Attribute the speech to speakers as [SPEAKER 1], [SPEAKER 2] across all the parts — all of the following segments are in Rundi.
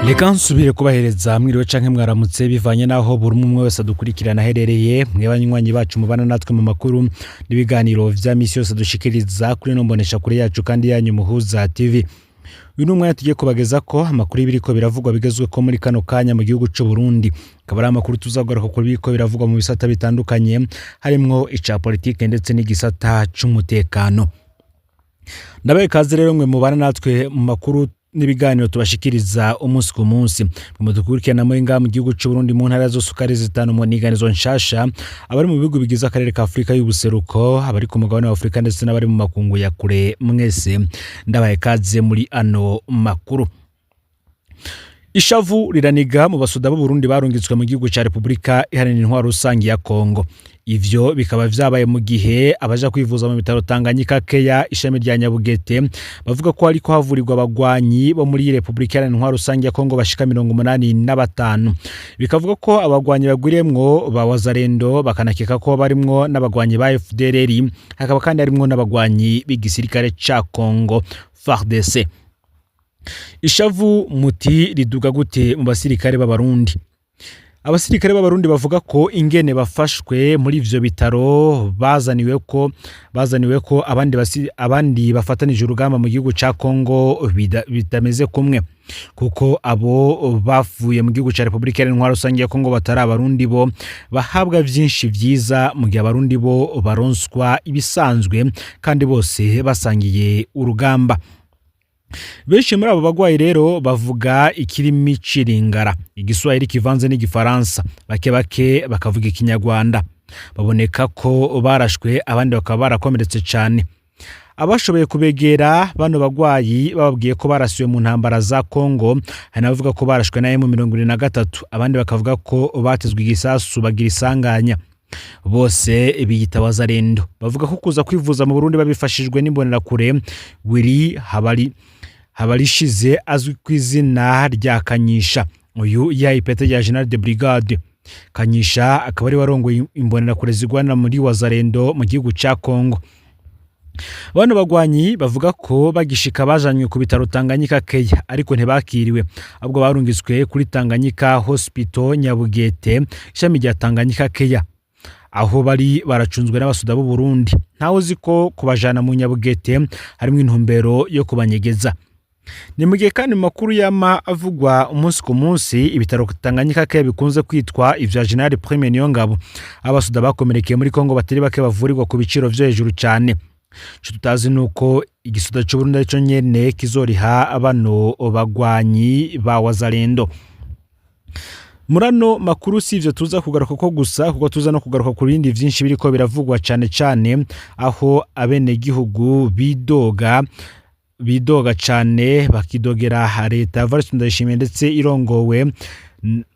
[SPEAKER 1] Reka nsubire kubahereza mwiriwe canke mwaramutse bivanye naho buri umwe wese adukurikirana aherereye mwebanywanyi bacu mubana natwe mu makuru n'ibiganiro vya misi yose dushikiriza kuri no mbonesha kure yacu kandi yanyu Muhuza TV. Uyu numwe tugiye kubageza ko amakuru ibiriko biravugwa bigezwe ko muri kano kanya mu gihugu c'u Burundi. Akaba ari amakuru tuzagaruka ko biriko biravugwa mu bisata bitandukanye harimwo ica politike ndetse n'igisata c'umutekano. Ndabaye kaze rero mwe mubana natwe mu makuru n'ibiganiro tubashikiriza umunsi ku munsi mu dukurikirana mu inga mu gihugu c'u Burundi mu ntara zose ukari zitanu mu niganizo nshasha abari mu bihugu bigize akarere ka Afrika y'ubuseruko abari ku mugabane wa Afrika ndetse n'abari mu makungu ya kure mwese ndabaye kaze muri ano makuru. Ishavu riraniga mu basuda b'u Burundi barungitswe mu gihugu ca Republika Iharanira Intwaro Rusangi ya Kongo. Ivyo bikaba vyabaye mu gihe abaja kwivuza mu bitaro Tanganyika Keya ishami rya Nyabugete bavuga ko ariko havurirwa abagwanyi bo muri Republika Iharanira Intwaro Rusangi ya Kongo bashika 85. Bikavuga ko abagwanyi bagwiremwo ba Wazalendo bakanakeka ko barimwo n'abagwanyi ba FDLR hakaba kandi harimwo n'abagwanyi b'igisirikare ca Kongo FARDC. Ishavu muti riduga gute mu basirikare b'abarundi? Abasirikare b'abarundi bavuga ko ingene bafashwe muri ivyo bitaro bazaniwe ko abandi bafatanije urugamba mu gihugu ca Kongo bitameze kumwe kuko abo bavuye mu gihugu ca Republika Iharanira Intwaro Rusangi ya Kongo batari abarundi bo bahabwa vyinshi vyiza mu gihe abarundi bo baronswa ibisanzwe kandi bose basangiye urugamba. Benshi muri abo bagwayi rero bavuga ikirimi ciringara, igiswahili kivanze n'igifaransa, bake bakavuga ikinyarwanda. Baboneka ko barashwe abandi bakaba barakomeretse cyane. Abashoboye kubegera bano bagwayi bababwiye ko barasiwe mu ntambara za Kongo, hanavuga ko barashwe na M23, abandi bakavuga ko batezwe igisasu bagira isanganya. Bose biyita Wazalendo. Bavuga ko kuza kwivuza mu Burundi babifashijwe n'imbonera kure Willy Habarishize azwi ku izina rya Kanyisha. Uyu yahipete ya General de Brigade. Kanyisha akaba ari warongoye imbonera kure zigwana muri Wazalendo mu gihugu ca Kongo. Bano bagwanyi bavuga ko bagishika bajanywe ku bitaro Tanganyika Keya ariko ntibakiriwe ahubwo barungitswe kuri Tanganyika Hospital Nyabugete ishami rya Tanganyika Keya. Aho bari baracunzwe n'abasuda b'u Burundi. Ntaho uzi ko kubajana mu Nyabugete harimo intumbero yo kubanyegeza. Ni mu gihe kandi makuru yama avugwa umunsi ku munsi ibitaro Tanganyika Keya bikunze kwitwa ivya General Prime Niyongabo. Abasuda bakomerekeye muri Kongo batari bake bavurirwa ku biciro vyo hejuru cyane. Tutazi nuko igisuda c'u Burundi cyo nyene kizoriha abano bagwanyi ba Wazalendo. Murano makuru sivyo tuza kugaruka ko gusa kuko tuza no kugaruka ku bindi vyinshi biriko biravugwa cyane aho abene gihugu bidoga cyane bakidogera leta Evariste Ndayishimiye ndetse irongowe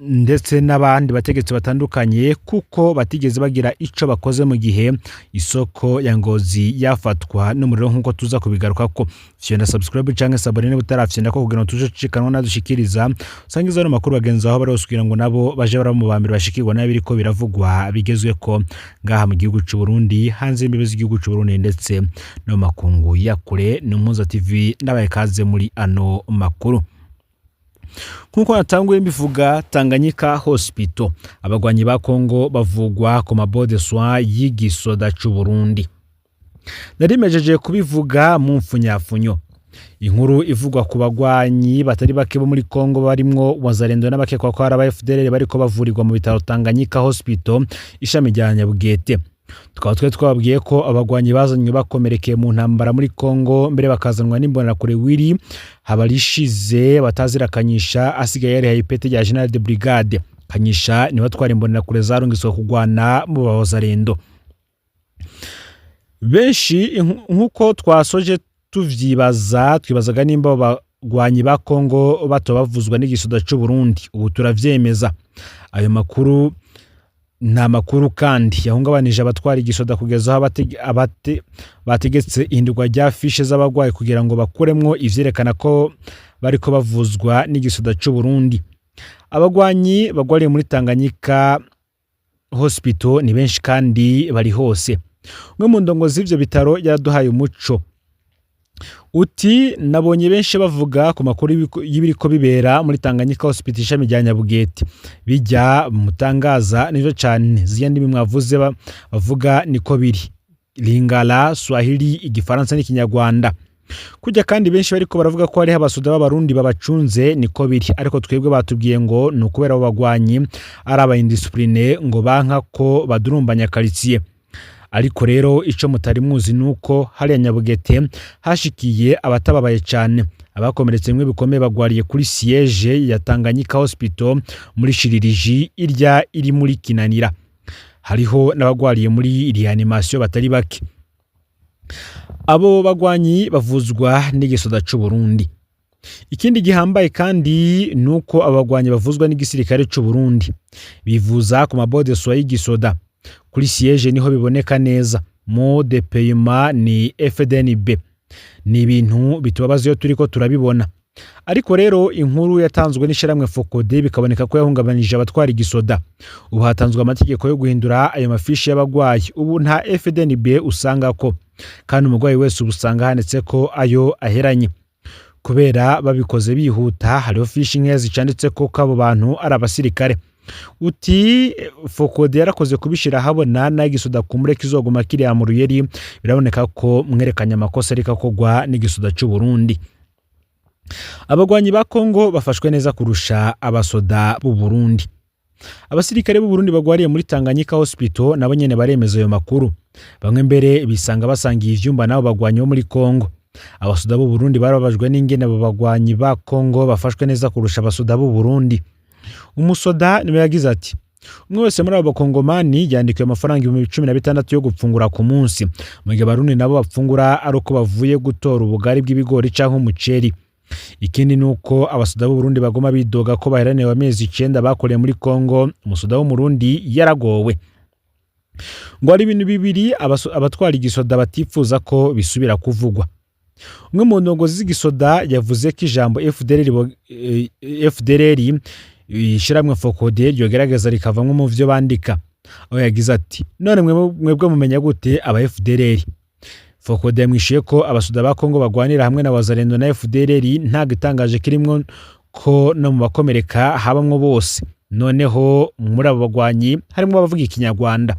[SPEAKER 1] ndetse n'abandi bategetsi batandukanye kuko batigeze bagira ico bakoze mu gihe isoko ya Ngozi yafatwa n'umuriro nkuko tuza kubigaruka ko fyenda subscribe canke sabone butarafyenda ko kugira ngo tuje cikanwa nadushikiriza sangiza no makuru bagenza aho barosukira ngo nabo baje baramubambira bashikirwa nabiriko biravugwa bigezwe ko ngaha mu gihugu c'u Burundi hanze imbibe z'igihugu c'u Burundi ndetse no makungu ya kure ni Muhuza TV ndabaye kaze muri ano makuru. Kuko natanguye mbivuga Tanganyika Hospital abagwanyi ba Kongo bavugwa ku mabode soin y'igisoda c'u Burundi. Narimejeje kubivuga mu mfunyafunyo. Inkuru ivugwa ku bagwanyi batari bake bo muri Kongo barimwo Wazalendo n'abakekwa ko ari aba FDLR bariko bavurirwa mu bitaro Tanganyika Hospital ishami rya Nyabugete. Tukaba twababwiye ko abagwanyi bazanywe bakomerekeye mu ntambara muri Kongo mbere bakazanwa n'imbonera kure Willy Habarishize batazira Kanyisha asigaye yari hayipete ya General de Brigade. Kanyisha ni batwara imbonera kure zarungiswe kugwana mu Wazalendo. Benshi nkuko twasoje twibazaga nimba abagwanyi ba Kongo bato bavuzwa n'igisuda c'u Burundi. Ubu turavyemeza. Ayo makuru nta makuru kandi yahungabanije abatwara igisoda kugeza aho bategetse ihindurwa rya fishe z'abagwayi kugira ngo bakuremwo ivyerekana ko bariko bavuzwa n'igisoda c'u Burundi. Abagwanyi bagwariye muri Tanganyika Hospital ni benshi kandi bari hose. Umwe mu ndongo z'ivyo bitaro yaraduhaye umuco Uti nabonye benshi bavuga ku makuru y'ibiriko bibera muri Tanganyika Hospital ishami rya Nyabugete bijya mutangaza nivyo cyane ziya ndimi mwavuze bavuga niko biri Lingala, Swahili, Igifaransa n'Ikinyarwanda. Kujya kandi benshi bariko baravuga ko hari abasoda b'abarundi babacunze niko biri, ariko twebwe batubwiye ngo nukubera abo bagwanyi ari aba indiscipline ngo banka ko badurumbanya quartier. Ariko rero ico mutari muzi nuko hari Nyabugete hashikiye abatababaye cyane, abakomeretse mwe bikomeye bagwariye kuri siège ya Tanganyika Hospital muri Shiririji irya iri muri Kinanira. Hariho n'abagwariye muri reanimation batari bake. Abo bagwanyi bavuzwa n'igisoda c'u Burundi. Ikindi gihambaye kandi nuko abagwanyi bavuzwa n'igisirikare c'u Burundi bivuza ku mabode soya y'igisoda. Kuri siège niho biboneka neza. Mo de paiement ni FDNB. Ni ibintu bitubabaza iyo turiko turabibona. Ariko rero inkuru yatanzwe n'ishiramwe Fokode bikaboneka ko yahungabanije abatwara igisoda. Ubu hatanzwe amategeko yo guhindura ayo mafishi y'abagwayi. Ubu nta FDNB usanga ko, kandi umugwayi wese ubusanga hanetse ko ayo aheranye. Kubera babikoze bihuta, hariho fishi nke zicanditse ko kabo bantu ari abasirikare. Uti Fokode yarakoze kubishira habona na igisoda kumure kizoguma kiri ya Muruyeri, biraboneka ko mwerekanya amakosa ariko kogwa n'igisoda c'u Burundi. Abagwanyi ba Kongo bafashwe neza kurusha abasoda b'u Burundi. Abasirikare b'u Burundi bagwariye muri Tanganyika Hospital nabo nyene baremeza ayo makuru. Bamwe mbere bisanga basangiye ivyumba nabo bagwanyi bo muri Kongo. Abasoda b'u Burundi barabajwe n'ingene abo bagwanyi ba Kongo bafashwe neza kurusha abasoda b'u Burundi. Umusoda niwe yagize ati: umwe wese muri abo bakongomani yandikiwe amafaranga 16,000 yo gupfungura ku munsi, mu gihe Abarundi nabo bapfungura ari uko bavuye gutora ubugari bw'ibigori canke umuceri. Ikindi nuko abasoda b'u Burundi bagoma bidoga ko baheraniwe amezi 9 bakoreye muri Kongo. Umusoda wo mu Burundi yaragowe. Ngo ari ibintu bibiri abatwara igisoda batifuza ko bisubira kuvugwa. Umwe mu ndongozi z'igisoda yavuze ko ijambo FDLR ishiramwe Fokode ryogerageza rikavamwe mu vyo bandika. Aho yagize ati: none mwebwe mumenya gute aba FDLR? Fokode yamwishuye ko abasoda ba Kongo bagwanira hamwe na Wazalendo na FDLR nta gitangaje kirimwo ko no mu bakomereka habamwe bose. Noneho muri abo bagwanyi harimo abavuga Ikinyarwanda.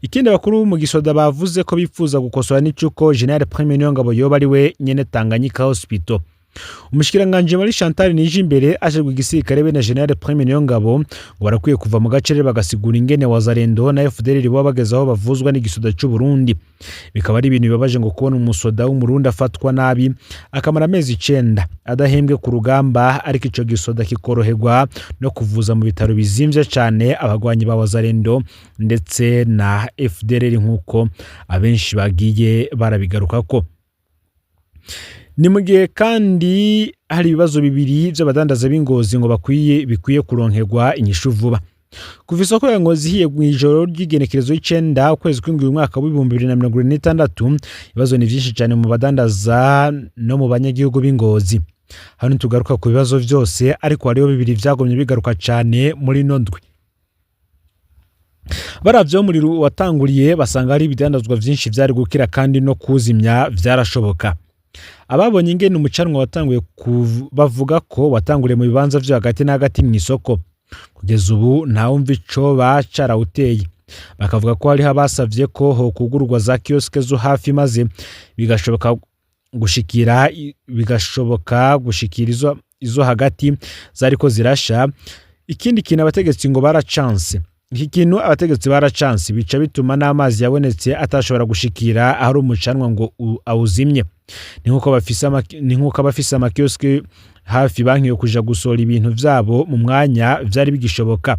[SPEAKER 1] Ikindi bakuru mu gisoda bavuze ko bifuza gukosora n'icuko General Premier Niyongabo yoba ari we nyene Tanganyika Hospital. Umushikiranganje muri Chantal Nijimbere ashirwa igisirikare be na General Premier Niyongabo ngo barakwiye kuva mu gacere bagasigura ingene Wazalendo na FDLR bo bagezaho bavuzwa n'igisoda c'u Burundi. Bikaba ari ibintu bibabaje ngo kubona umusoda w'umurundi afatwa nabi akamara amezi 9 adahembwe ku rugamba, ariko ico gisoda kikoroherwa no kuvuza mu bitaro bizimvye cyane abagwanyi ba Wazalendo ndetse na FDLR nkuko abenshi bagiye barabigaruka ko. Ni mugihe kandi hari ibibazo bibiri by'abadandaza b'Ingozi ngo bikwiye kuronkerwa inyishu vuba. Kuva isoko ya Ngozi hiye mu ijoro ry'igenekerezo y'icenda ukwezi kw'indwi umwaka wa 2026, ibibazo ni byinshi cyane mu badandaza no mu banyagihugu b'Ingozi. Hano tugaruka ku bibazo byose, ariko hariho bibiri vyagomye bigaruka cyane muri nondwe. Baravyo muri watanguriye basanga hari ibidandazwa byinshi byari gukira kandi no kuzimya vyarashoboka. Ababonye ingene umucanwa watanguye bavuga ko watanguriye mu bibanza vyo hagati na hagati mu isoko. Kugeza ubu nta wumva ico bacarawuteye. Bakavuga ko hari habasavye ko ho kugurwa za kioske zo hafi maze bigashoboka gushikira izo hagati zariko zirasha. Ikindi kintu abategetsi ngo barachance. Iki kintu abategetsi barachance bica bituma n'amazi yabonetse atashobora gushikira ahari umucanwa ngo awuzimye. Ni nkuko abafise amakioske hafi banki yo kuja gusora ibintu vyabo mu mwanya vyari bigishoboka.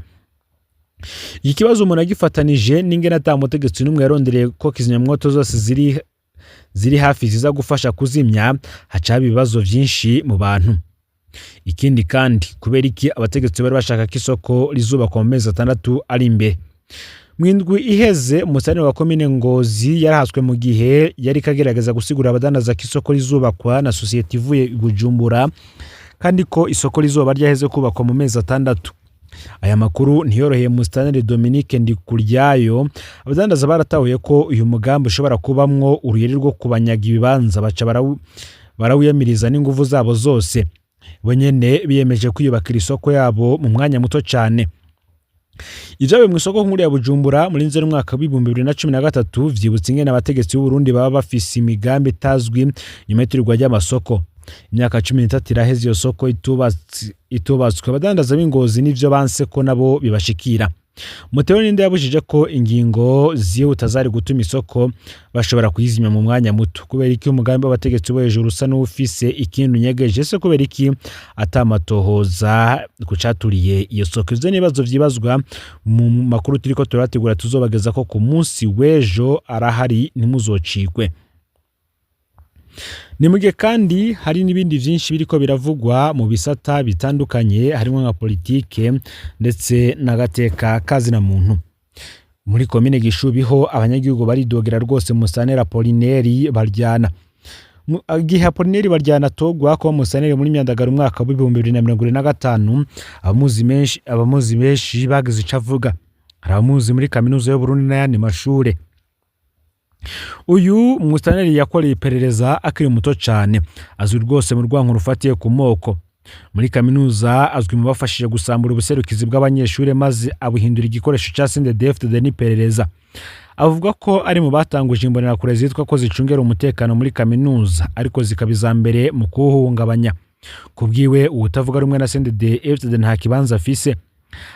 [SPEAKER 1] Iki kibazo umuntu agifatanije n'ingene atamutegetsi n'umwe yarondereye ko kizimyamwoto zose ziri hafi ziza gufasha kuzimya, haca ibibazo vyinshi mu bantu. Ikindi kandi kubera iki abategetsi bari bashaka ko isoko rizubakwa mu mezi 6 ari imbere. Mwindwi iheze umusani wa komine Ngozi yarahaswe mu gihe yari kagerageza gusigura abadandaza ko isoko rizubakwa na societe ivuye Bujumbura, kandi ko isoko rizoba ryaheze kubakwa mu mezi 6. Aya makuru ntiyoroheye Musitanteri Dominique Ndikuryayo. Abadandaza baratahuye ko uyu mugambi ushobora kubamwo uruyeri rwo kubanyaga ibibanza baca barawiyamiriza n'inguvu zabo zose. Bo nyene biyemeje kwiyubakira isoko yabo mu mwanya muto cyane. Ivyawe mu isoko nkuru ya Bujumbura muri nzeri umwaka wa 2013 vyibutse ingene abategetsi b'u Burundi baba bafise imigambi itazwi nyuma y'iturirwa ry'amasoko. Imyaka 13 iraheze iyo soko itubatswe. Abadandaza b'Ingozi n'ivyo banse ko nabo bibashikira. Mutero ninde yabujije ko ingingo zihuta zari gutuma isoko bashobora kuyizimya mu mwanya muto. Kubera iki umugambi w'abategetsi bo hejuru usa n'ufise ikintu nyegeje, se kubera iki atamatohoza kucaturiye iyo soko? Ivyo nibazo vyibazwa mu makuru turiko turategura tuzobageza ko ku munsi w'ejo arahari, ntimuzocikwe. Nimuge kandi hari n'ibindi vyinshi biriko biravugwa mu bisata bitandukanye, harimo nka politike ndetse n'agateka kazi na muntu. Muri komine Gishubi ho abanyagihugu baridogera rwose Musitanteri Apolineri Baryana. Igihe Apolineri Baryana togwa ko Musitanteri muri Myandagaro umwaka wa 2025, abamuzi benshi bagize icavuga. Aramuzi muri kaminuza y'u Burundi n'ayandi mashure. Uyu Musitanteri yakoreye iperereza akiri muto cyane, azwi rwose mu rwanko rufatiye ku moko. Muri kaminuza azwi mu bafashije gusambura ubuserukizi bw'abanyeshure maze abuhindura igikoresho ca CNDD-FDD n'iperereza. Avuga ko ari mu batanguje imbonerakure zitwa ko zicungera umutekano muri kaminuza, ariko zikabiza mbere mu kuwuhungabanya. Kubwiwe ubutavuga rumwe na CNDD-FDD nta kibanza afise.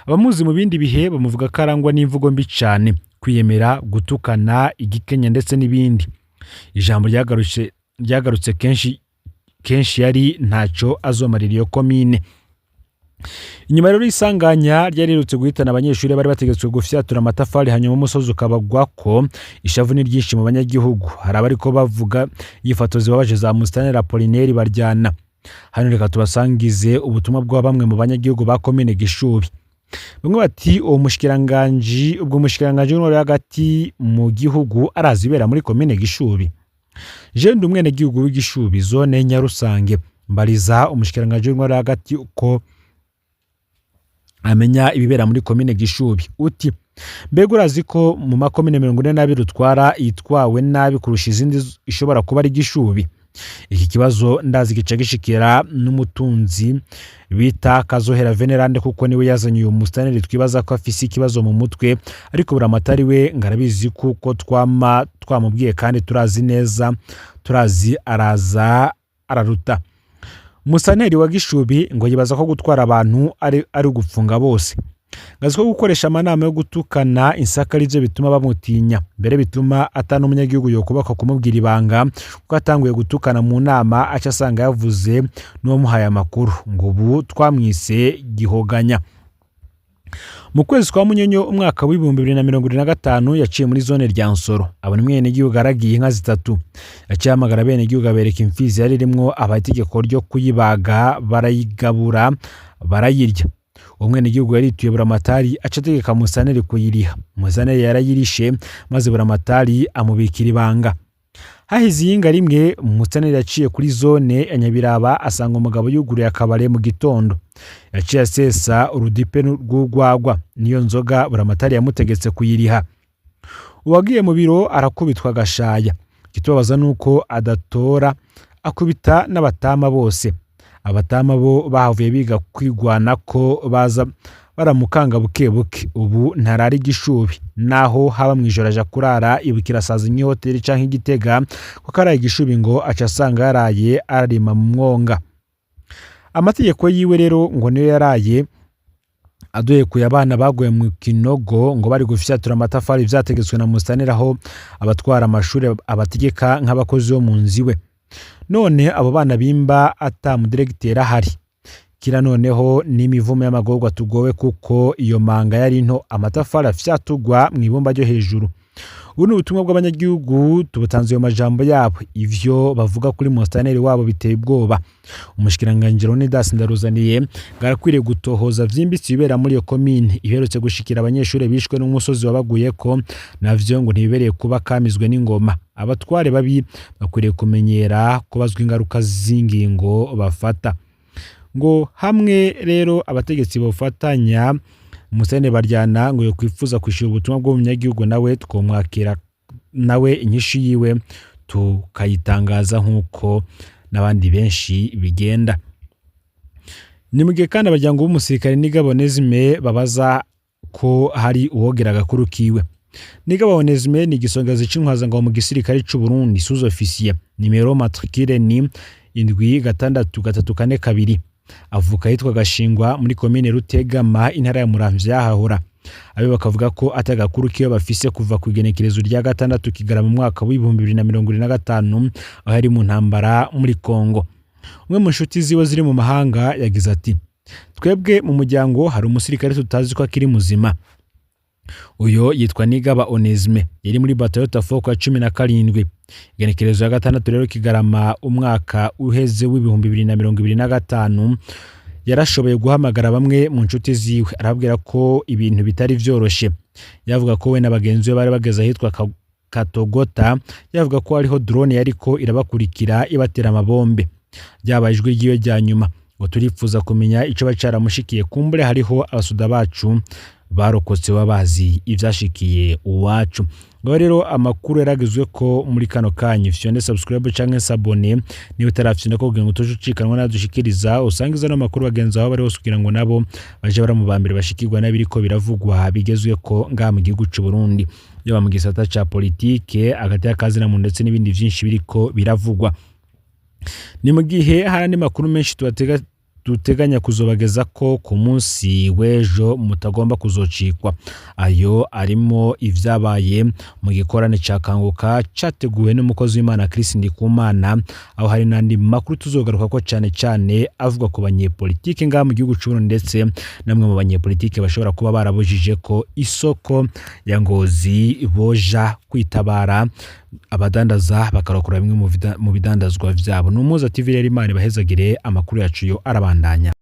[SPEAKER 1] Abamuzi mu bindi bihe bamuvuga ko arangwa n'imvugo mbi cyane, kwiyemera, gutukana, igikenya ndetse n'ibindi. Ijambo ryagarutse kenshi yari ntaco azomarira iyo komine. Inyuma rero isanganya ryarirutse guhitana abanyeshuri bari bategetswe gufyatura amatafari hanyuma umusozi ukabagwako. Ishavu ni ryinshi mu banyagihugu. Hari abariko bavuga yifato zibabaje za Musitanteri Apolineri Baryana. Hano reka tubasangize ubutumwa bwa bamwe mu banyagihugu ba komine Gishubi. Bamwe bati ubwo mushikiranganje w'intwaro hagati mu gihugu arazibera muri komine Gishubi. Je ndi umwene gihugu w'Igishubi zone Nyarusange, mbariza umushikiranganje w'intwaro hagati uko amenya ibibera muri komine Gishubi. Uti mbega urazi ko mu makomine 42 utwara yitwawe nabi kurusha izindi ishobora kuba ari Gishubi? Iki kibazo ndazi gica gishikira n'umutunzi bita Kazohera Venerande, kuko niwe yazanye uyu Musitanteri twibaza ko afise ikibazo mu mutwe, ariko buramatari we ngarabizi kuko twamubwiye kandi turazi araza araruta. Musitanteri wa Gishubi ngo yibaza ko gutwara abantu ari gupfunga bose. Ngazi ko gukoresha amanama yo gutukana insaka arivyo bituma bamutinya, mbere bituma atana umunyagihugu yokubaka kumubwira ibanga, kuko atanguye gutukana mu nama aca asanga yavuze n'uwo muhaye amakuru ngo ubu twamwise gihoganya. Mu kwezi kwa Munyonyo umwaka wa 2025 yaciye muri zone rya Nsoro, abona mwene gihugu aragiye inka zitatu. Yacihamagara bene gihugu abereka imfizi yari rimwo abategeko ryo kuyibaga, barayigabura barayirya. Umwene gihugu yarituye buramatari acategeka Musitanteri kuyiriha. Musitanteri yarayirishe maze buramatari amubikira ibanga. Hahize yinga rimwe Musitanteri yaciye kuri zone ya Nyabiraba asanga umugabo yuguruye akabare mu gitondo. Yaciye asesa urudipe rw'ugwagwa, niyo nzoga buramatari yamutegetse kuyiriha. Uwagiye mu biro arakubitwa agashaya. Kitubabaza nuko adatora, akubita n'abatama bose. Abatama bo bahavuye biga kwigwana ko baza baramukanga bukebuke. Ubu ntarari Gishubi, naho haba mwijoro aja kurara ibukira saza nki hoteli canke Igitega, kuko araye Gishubi ngo aca asanga yaraye ararima mu mwonga. Amategeko yiwe rero ngo niyo yaraye aduye kuya abana baguye mu kinogo ngo bari gufyatura amatafari vyategetswe na Musitanteri, aho abatwara amashuri abategeka nk'abakozi bo mu nziwe. None abo bana bimba ata mudiregiteri ahari. Kira noneho n'imivumo y'amagorwa tugowe, kuko iyo manga yari nto amatafari afyatugwa mu ibumba ryo hejuru. Ubu ni ubutumwa bw'abanyagihugu tubutanze ayo majambo yabo. Ivyo bavuga kuri Musitanteri wabo biteye ubwoba. Umushikiranganje Leonidas Ndaruzaniye ngarakwiriye gutohoza vyimbitse ibera muri iyo komine iherutse gushikira abanyeshure bishwe n'umusozi wabaguyeko, navyo ngo ntibibereye kuba kamizwe n'ingoma. Abatware babi bakwiriye kumenyera kubazwa ingaruka z'ingingo bafata. ngo hamwe rero abategetsi bofatanya Musene Baryana ngo yo kwifuza kwishura ubutumwa bwo mu nyagihugu nawe twomwakira nawe inyishu yiwe tukayitangaza nk'uko n'abandi benshi bigenda. Ni mugihe kandi abaryango b'umusirikare Nigaba Onesme babaza ko hari uwogera agakuru kiwe. Nigaba Onesme ni igisongazi c'intwazangabo mu gisirikare c'u Burundi, sous-officier, nimero matricule ni 7642. Avuka yitwa Gashingwa muri komine Rutegama intara ya Muramvya hahora. Abe bakavuga ko atagakuru kiyo bafise kuva ku igenekerezo rya 6 Kigarama mu mwaka wa 2025 aho ari mu ntambara muri Kongo. Umwe mu nshuti ziwe ziri mu mahanga yagize ati: twebwe mu muryango hari umusirikare tutazi ko akiri muzima. Uyo yitwa Nigaba Onesme yari muri batayo Tafoko ya 17. Igenekerezo ya 6 rero Kigarama umwaka uheze w'2025 yarashoboye guhamagara bamwe mu nshuti ziwe arabwira ko ibintu bitari vyoroshe. Yavuga ko we n'abagenzi be bari bageze ahitwa Katogota, yavuga ko hariho drone yariko irabakurikira ibatera amabombe. Byabaye ijwi ryiwe rya nyuma ngo turifuza kumenya ico bacaramushikiye, kumbure hariho abasuda bacu barokotse babazi ivyashikiye uwacu. Ngo rero amakuru yaragizwe ko muri kano kanya fyonde subscribe canke s'abone ni utarafyina ko kugira ngo tujucikanwa nadushikiriza usangiza no makuru bagenza aho bari hose kugira ngo nabo baje baramubambira bashikirwa nabiriko biravugwa bigezwe ko nga mu gihugu c'u Burundi yo mu gisata ca politike agati y'akazi na mu ndetse n'ibindi vyinshi biriko biravugwa. Ni mu gihe harandi makuru menshi duteganya kuzobageza ko ku munsi w'ejo mutagomba kuzocikwa. Ayo arimo ivyabaye mu gikorane ca Kanguka categuwe n'umukozi w'Imana Chris Ndikumana, aho hari nandi makuru tuzogaruka ko cane avuga ku banyepolitike nga mu gihugu c'u Burundi ndetse namwe mu banyepolitike bashobora kuba barabujije ko isoko ya Ngozi boja kwitabara abadandaza bakarokora bimwe mu bidandazwa vyabo. Numuza TV rero Imana bahezagire amakuru yacu yo arabandanya.